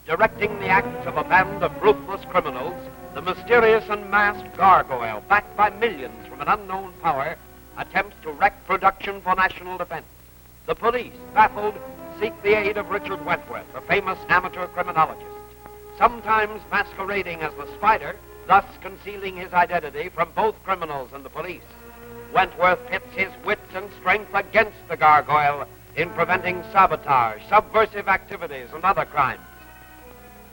directing the acts of a band of ruthless criminals, the mysterious and masked Gargoyle, backed by millions from an unknown power, attempts to wreck production for national defense. The police, baffled, seek the aid of Richard Wentworth, a famous amateur criminologist, sometimes masquerading as the Spider, thus concealing his identity from both criminals and the police. Wentworth pits his wits and strength against the Gargoyle in preventing sabotage, subversive activities, and other crimes.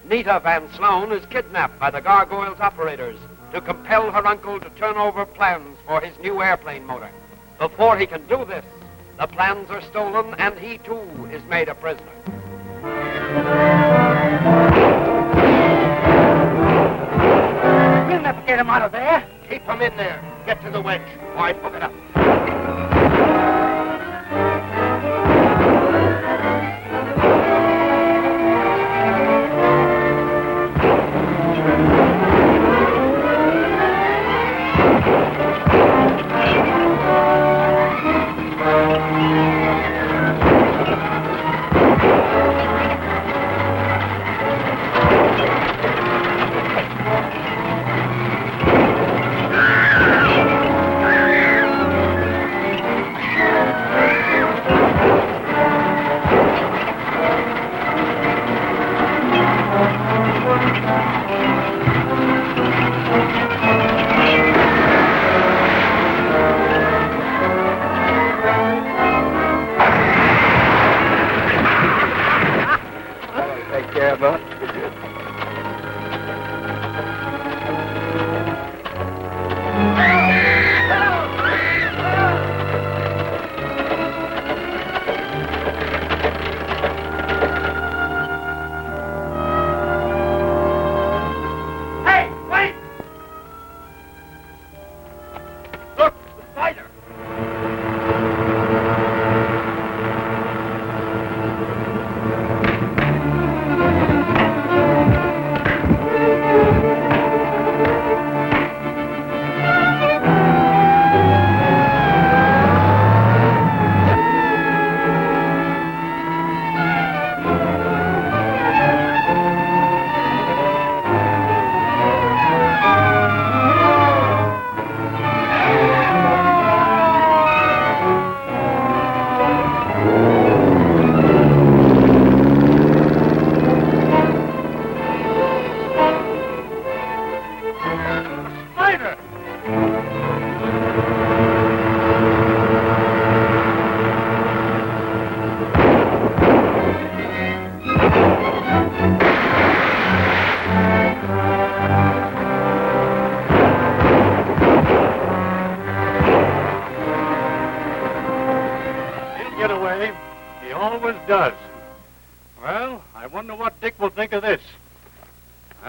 Nita Van Sloan is kidnapped by the Gargoyle's operators to compel her uncle to turn over plans for his new airplane motor. Before he can do this, the plans are stolen and he too is made a prisoner. We'll never get him out of there. Keep him in there. Get to the winch. Boy, hook it up.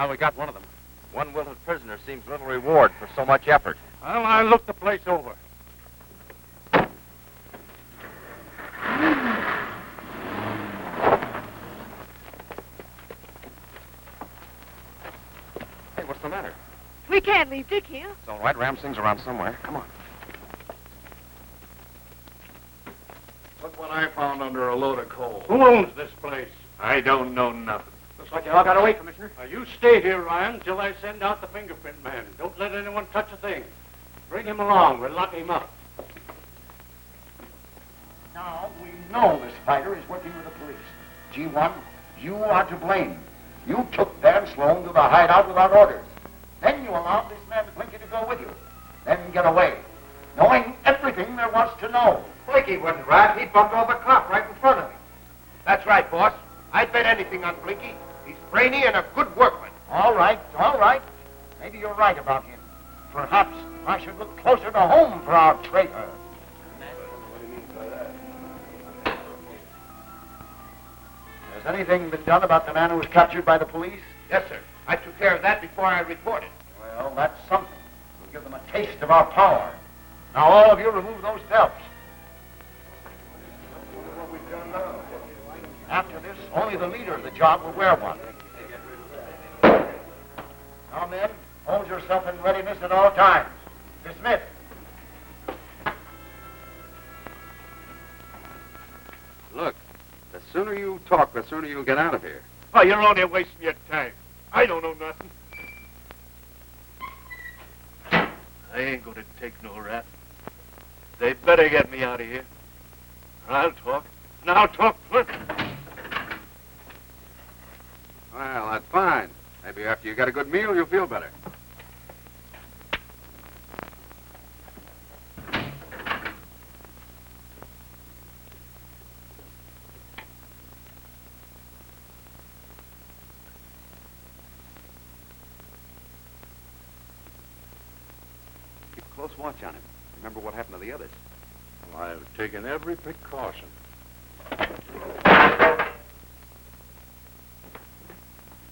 Well, we got one of them. One wilted prisoner seems little reward for so much effort. Well, I looked the place over. Hey, what's the matter? We can't leave Dick here. It's all right. Ramsing's around somewhere. Come on. Look what I found under a load of coal. Who owns this place? I don't know nothing. Looks like you all got away, Commissioner. Now, you stay here, Ryan, until I send out the fingerprint man. Don't let anyone touch a thing. Bring him along. We'll lock him up. Now, we know the Spider is working with the police. G1, you are to blame. You took Van Sloan to the hideout without orders. Then you allowed this man Blinky to go with you. Then get away, knowing everything there was to know. Blinky wouldn't rat. He bumped over the cop right in front of me. That's right, boss. I'd bet anything on Blinky. He's brainy and a good workman. All right, all right. Maybe you're right about him. Perhaps I should look closer to home for our traitor. Has anything been done about the man who was captured by the police? Yes, sir. I took care of that before I reported. Well, that's something. We'll give them a taste of our power. Now, all of you remove those belts. After this, only the leader of the job will wear one. Now, men, hold yourself in readiness at all times. Dismiss. Look, the sooner you talk, the sooner you'll get out of here. Oh, you're only wasting your time. I don't know nothing. I ain't gonna take no rap. They better get me out of here. I'll talk. And I'll talk plenty. Well, that's fine. Maybe after you get a good meal, you'll feel better. Keep a close watch on him. Remember what happened to the others. Well, I've taken every precaution.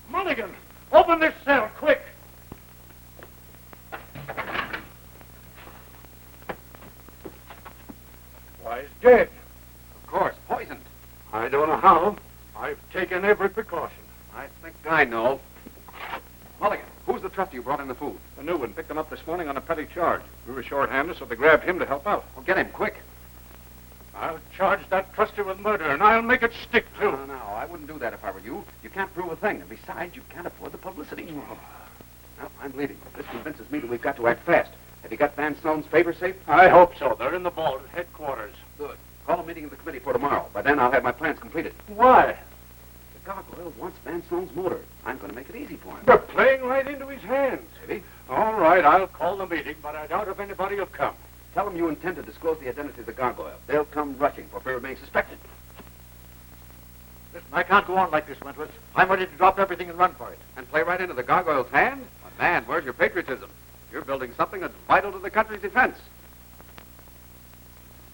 Mulligan, open this cell, quick! Why, he's dead. Of course, poisoned. I don't know how. I've taken every precaution. I think I know. Mulligan, who's the trustee who brought in the food? The new one picked him up this morning on a petty charge. We were short-handed, so they grabbed him to help out. Well, get him, quick. I'll charge that trustee with murder, and I'll make it stick, too. No, I wouldn't do that if I were you. You can't prove a thing, and besides, you can't afford the publicity. Well, I'm leaving. This convinces me that we've got to act fast. Have you got Van Sloan's favor safe? I hope so. They're in the vault at headquarters. Good. Call a meeting of the committee for tomorrow. By then, I'll have my plans completed. Why? The Gargoyle wants Van Sloan's motor. I'm going to make it easy for him. They're playing right into his hands. Maybe. All right, I'll call the meeting, but I doubt if anybody will come. Tell them you intend to disclose the identity of the Gargoyle. They'll come rushing for fear of being suspected. Listen, I can't go on like this, Wentworth. I'm ready to drop everything and run for it. And play right into the Gargoyle's hand? Well, man, where's your patriotism? You're building something that's vital to the country's defense.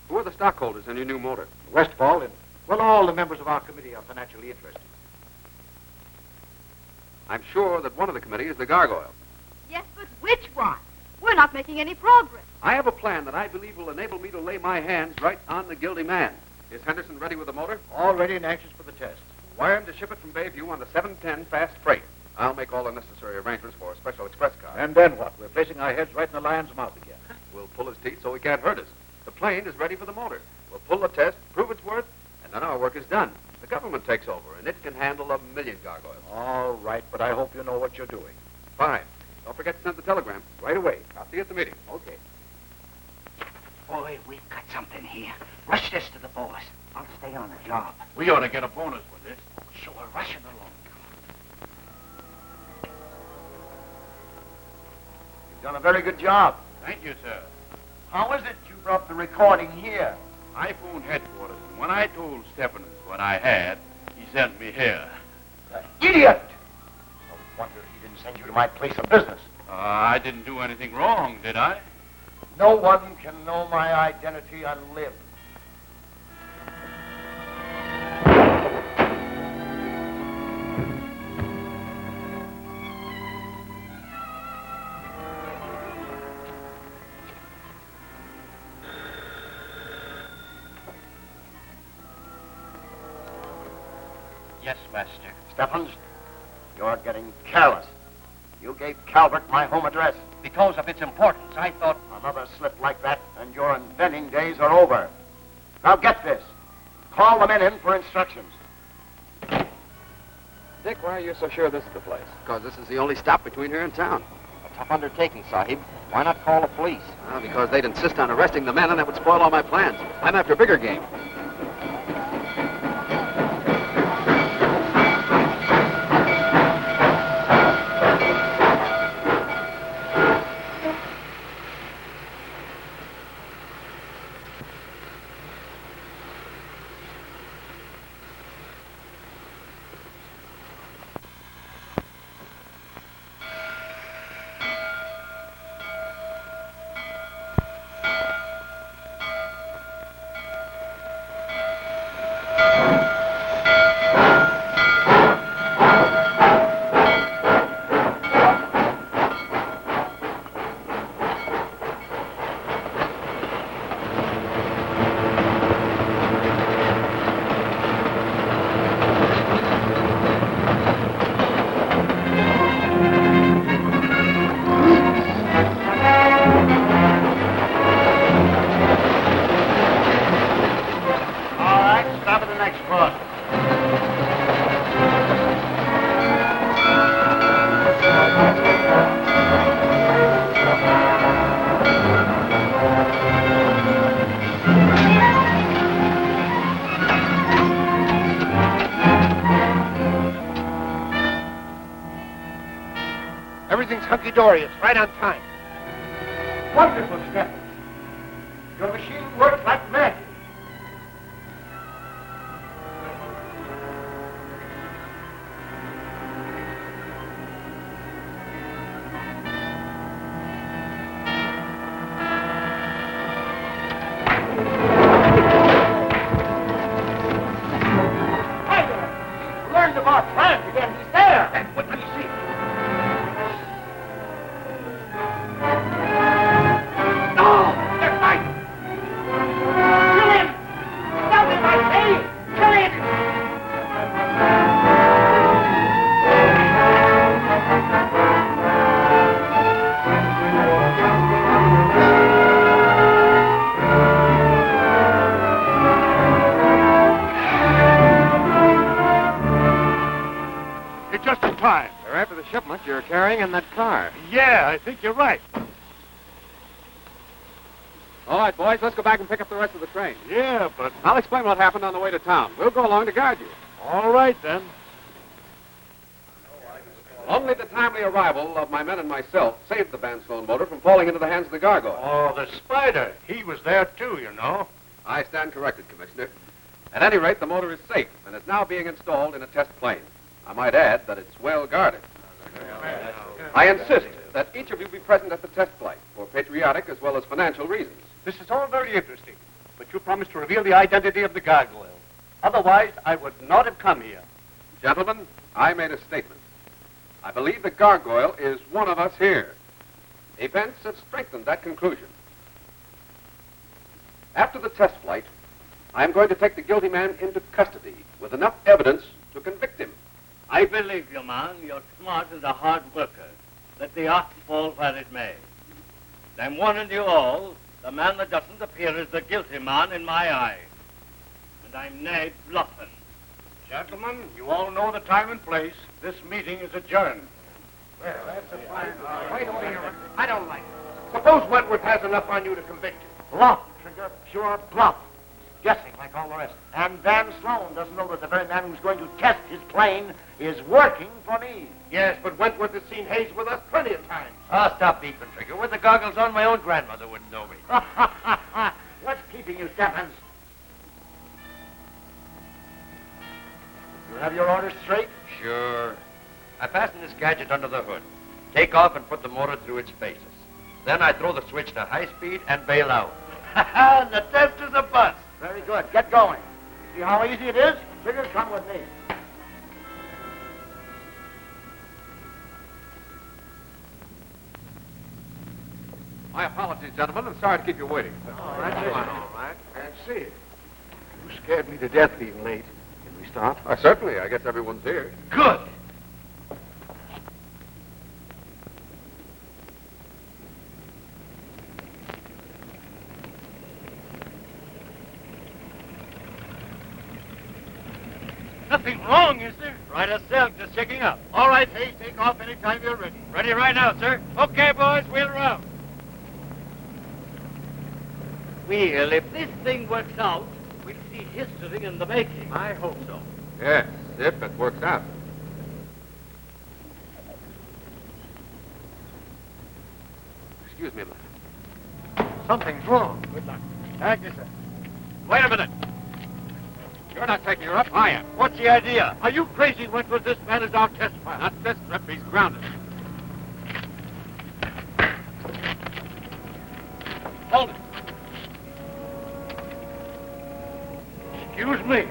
Who are the stockholders in your new motor? Westfall and, well, all the members of our committee are financially interested. I'm sure that one of the committee is the Gargoyle. Yes, but which one? We're not making any progress. I have a plan that I believe will enable me to lay my hands right on the guilty man. Is Henderson ready with the motor? All ready and anxious for the test. Wire him to ship it from Bayview on the 710 fast freight. I'll make all the necessary arrangements for a special express car. And then what? We're placing our heads right in the lion's mouth again. We'll pull his teeth so he can't hurt us. The plane is ready for the motor. We'll pull the test, prove its worth, and then our work is done. The government takes over, and it can handle 1,000,000 gargoyles. All right, but I hope you know what you're doing. Fine. Don't forget to send the telegram. Right away. I'll see you at the meeting. Okay. Boy, we've got something here. Rush this to the boss. I'll stay on the job. We ought to get a bonus with this. So we're rushing along. You've done a very good job. Thank you, sir. How is it you brought the recording here? I phoned headquarters, and when I told Stephens what I had, he sent me here. Idiot! No wonder he didn't send you to my place of business. I didn't do anything wrong, did I? No one can know my identity and live. Yes, Master. Stephens, you're getting careless. You gave Calvert my home address. Because of its importance, I thought... Another slip like that, and your inventing days are over. Now get this. Call the men in for instructions. Dick, why are you so sure this is the place? Because this is the only stop between here and town. A tough undertaking, Sahib. Why not call the police? Well, because they'd insist on arresting the men, and that would spoil all my plans. I'm after bigger game. Everything's hunky-dory. It's right on time. Wonderful, Stephen. Your machine works like magic. Learned of our plans again. He's there. And what do you see? No! They're fighting! Kill him! Stop him, I say! Kill him! You're just in time. They're after the shipment you're carrying in that car. Yeah, I think you're right. All right, boys, let's go back and pick up the rest of the train. Yeah, but... I'll explain what happened on the way to town. We'll go along to guard you. All right, then. Only the timely arrival of my men and myself saved the Van Sloan motor from falling into the hands of the Gargoyle. Oh, the spider. He was there, too, you know. I stand corrected, Commissioner. At any rate, the motor is safe and is now being installed in a test plane. I might add that it's well guarded. I insist that each of you be present at the test flight for patriotic as well as financial reasons. This is all very interesting, but you promised to reveal the identity of the Gargoyle. Otherwise, I would not have come here. Gentlemen, I made a statement. I believe the Gargoyle is one of us here. Events have strengthened that conclusion. After the test flight, I am going to take the guilty man into custody with enough evidence to convict him. I believe you, man. You're smart and a hard worker. Let the ox fall where it may. I'm warning you all, the man that doesn't appear is the guilty man in my eye. And I'm nae bluffing. Gentlemen, you all know the time and place. This meeting is adjourned. Well, that's a fine... Wait a minute. I don't like it. Suppose Wentworth has enough on you to convict you. Bluff, Trigger. Pure bluff. Guessing like all the rest. And Van Sloan doesn't know that the very man who's going to test his plane is working for me. Yes, but Wentworth has seen Hayes with us plenty of times. Oh, stop beeping, Trigger. With the goggles on, my own grandmother wouldn't know me. What's keeping you, Stephens? You have your orders straight? Sure. I fasten this gadget under the hood, take off and put the motor through its phases. Then I throw the switch to high speed and bail out. The test is a bust. Very good. Get going. See how easy it is? Trigger, come with me. My apologies, gentlemen. I'm sorry to keep you waiting. All right. Can't see it. You scared me to death being late. Can we stop? Certainly. I guess everyone's here. Good. Nothing wrong, is there? Right as silk, just checking up. All right, Hayes, take off anytime you're ready. Ready right now, sir. Okay, boys, wheel around. Well, if this thing works out, we'll see history in the making. I hope so. Yes, if it works out. Excuse me a minute. Something's wrong. Good luck. Thank you, sir. Wait a minute. You're not taking her up, I am. What's the idea? Are you crazy, Wentworth? This man is our test pilot. Not this trip. He's grounded. Hold it. Excuse me.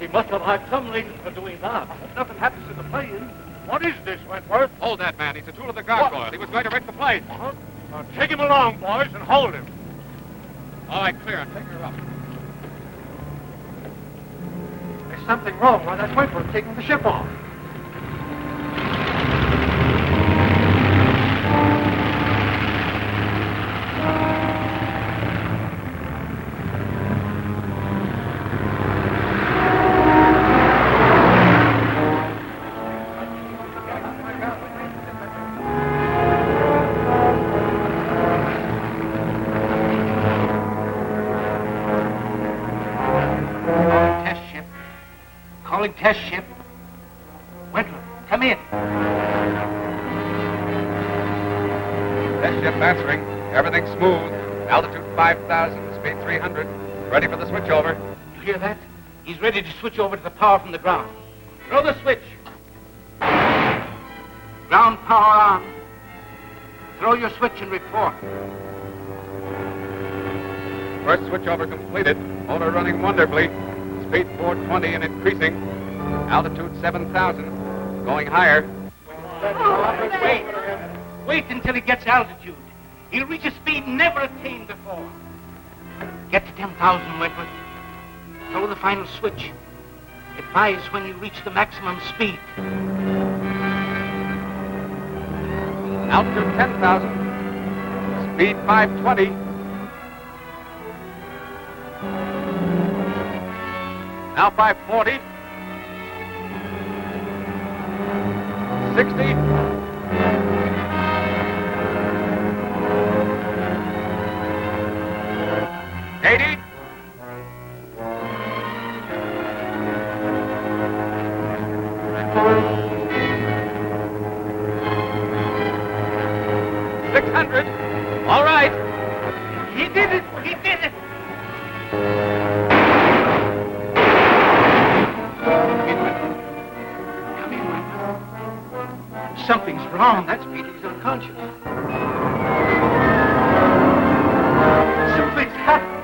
He must have had some reason for doing that. Nothing happens to the plane. What is this, Wentworth? Hold that man. He's a tool of the Gargoyle. He was going to wreck the plane. Uh-huh. Now, take him along, boys, and hold him. All right, clear. And take her up. There's something wrong. Why, that's Wentworth taking the ship off. Test ship. Wentworth, come in. Test ship answering. Everything smooth. Altitude 5,000, speed 300. Ready for the switchover. You hear that? He's ready to switch over to the power from the ground. Throw the switch. Ground power on. Throw your switch and report. First switchover completed. Motor running wonderfully. Speed 420 and increasing. Altitude 7,000. Going higher. Wait until he gets altitude. He'll reach a speed never attained before. Get to 10,000, Wentworth. Throw the final switch. Advise when you reach the maximum speed. Altitude 10,000. Speed 520. Now 540. 60. 80. 600. All right. He did it. He did it. Come in, Wentworth. Something's wrong. That's Petey's unconscious. Something's happened.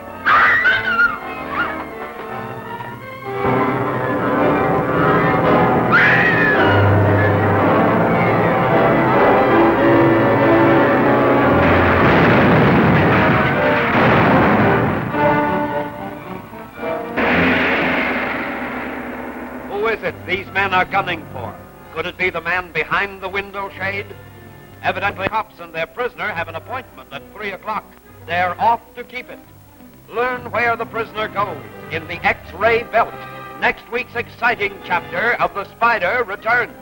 These men are gunning for? Could it be the man behind the window shade? Evidently, cops and their prisoner have an appointment at 3 o'clock. They're off to keep it. Learn where the prisoner goes in the X-ray belt. Next week's exciting chapter of The Spider returns.